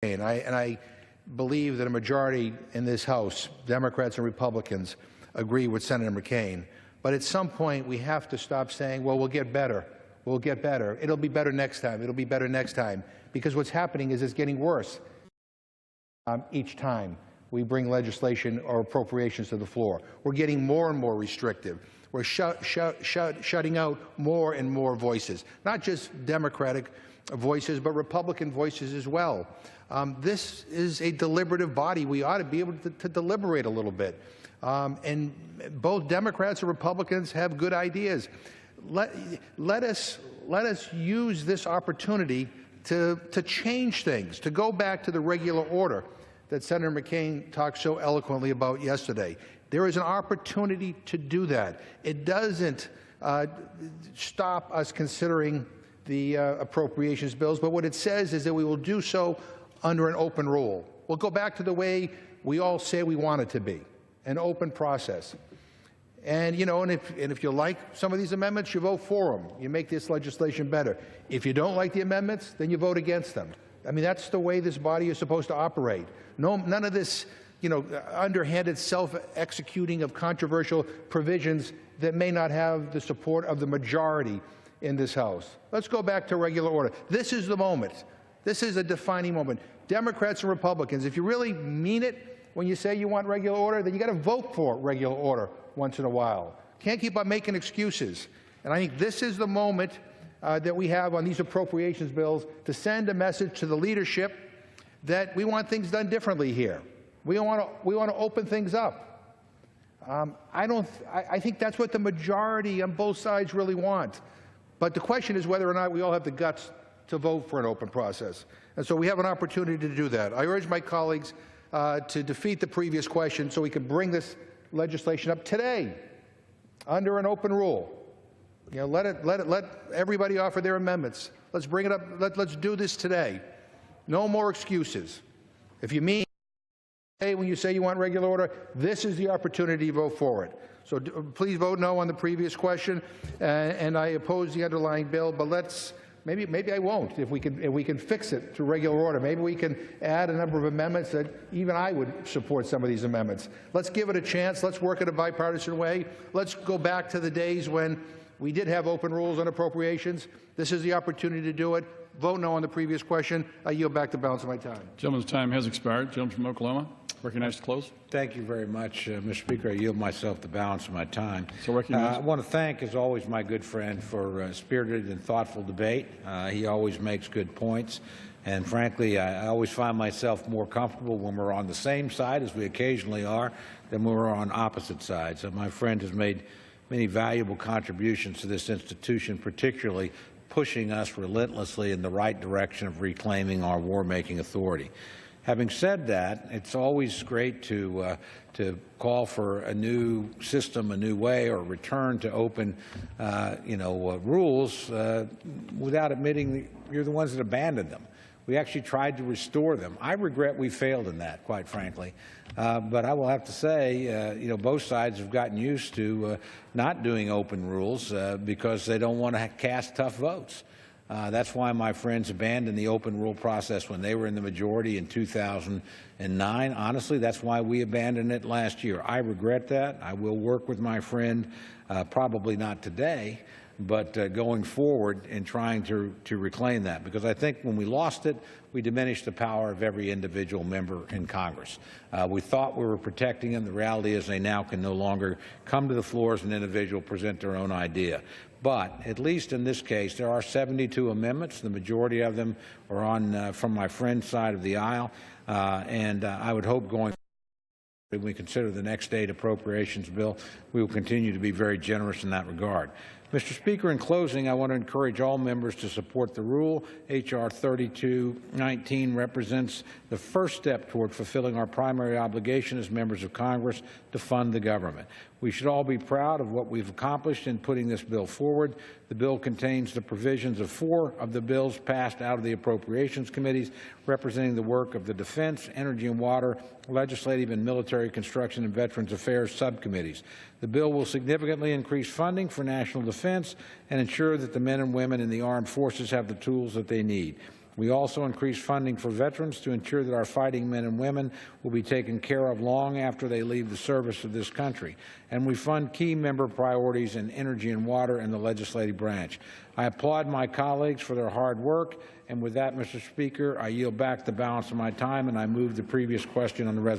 And I believe that a majority in this House, Democrats and Republicans, agree with Senator McCain. But at some point, we have to stop saying, well, we'll get better. We'll get better. It'll be better next time. It'll be better next time. Because what's happening is it's getting worse each time we bring legislation or appropriations to the floor. We're getting more and more restrictive. We're shutting out more and more voices, not just Democratic voices, but Republican voices as well. This is a deliberative body. We ought to be able to deliberate a little bit. And both Democrats and Republicans have good ideas. Let us use this opportunity to change things, to go back to the regular order that Senator McCain talked so eloquently about yesterday. There is an opportunity to do that. It doesn't stop us considering the appropriations bills, but what it says is that we will do so under an open rule. We'll go back to the way we all say we want it to be, an open process. And, you know, and if you like some of these amendments, you vote for them. You make this legislation better. If you don't like the amendments, then you vote against them. I mean, that's the way this body is supposed to operate. None of this, you know, underhanded self-executing of controversial provisions that may not have the support of the majority in this House. Let's go back to regular order. This is the moment. This is a defining moment. Democrats and Republicans, if you really mean it when you say you want regular order, then you got to vote for regular order once in a while. Can't keep on making excuses. And I think this is the moment that we have on these appropriations bills to send a message to the leadership that we want things done differently here. We want to open things up. I think that's what the majority on both sides really want. But the question is whether or not we all have the guts to vote for an open process. And so we have an opportunity to do that. I urge my colleagues to defeat the previous question so we can bring this legislation up today under an open rule. You know, let everybody offer their amendments. Let's bring it up. Let's do this today. No more excuses. If you mean when you say you want regular order, this is the opportunity to vote for it. So please vote no on the previous question, and I oppose the underlying bill. But let's maybe I won't if we can fix it through regular order. Maybe we can add a number of amendments that even I would support some of these amendments. Let's give it a chance. Let's work in a bipartisan way. Let's go back to the days when we did have open rules on appropriations. This is the opportunity to do it. Vote no on the previous question. I yield back the balance of my time. Gentleman's time has expired. Gentleman from Oklahoma, recognized to close. Thank you very much, Mr. Speaker. I yield myself the balance of my time. So recognized. I want to thank, as always, my good friend for spirited and thoughtful debate. He always makes good points. And frankly, I always find myself more comfortable when we're on the same side, as we occasionally are, than when we're on opposite sides. And my friend has made many valuable contributions to this institution, particularly pushing us relentlessly in the right direction of reclaiming our war-making authority. Having said that, it's always great to call for a new system, a new way, or return to open, rules without admitting that you're the ones that abandoned them. We actually tried to restore them. I regret we failed in that, quite frankly. But I will have to say, both sides have gotten used to not doing open rules because they don't want to cast tough votes. That's why my friends abandoned the open rule process when they were in the majority in 2009. Honestly, that's why we abandoned it last year. I regret that. I will work with my friend, probably not today, but going forward in trying to reclaim that, because I think when we lost it, we diminished the power of every individual member in Congress. We thought we were protecting them. The reality is they now can no longer come to the floor as an individual, present their own idea. But at least in this case, there are 72 amendments. The majority of them are on from my friend's side of the aisle, and I would hope going forward, when we consider the next state appropriations bill, we will continue to be very generous in that regard. Mr. Speaker, in closing, I want to encourage all members to support the rule. H.R. 3219 represents the first step toward fulfilling our primary obligation as members of Congress to fund the government. We should all be proud of what we've accomplished in putting this bill forward. The bill contains the provisions of 4 of the bills passed out of the Appropriations Committees, representing the work of the Defense, Energy and Water, Legislative and Military Construction and Veterans Affairs subcommittees. The bill will significantly increase funding for national defense and ensure that the men and women in the armed forces have the tools that they need. We also increased funding for veterans to ensure that our fighting men and women will be taken care of long after they leave the service of this country. And we fund key member priorities in energy and water in the legislative branch. I applaud my colleagues for their hard work. And with that, Mr. Speaker, I yield back the balance of my time, and I move the previous question on the resolution.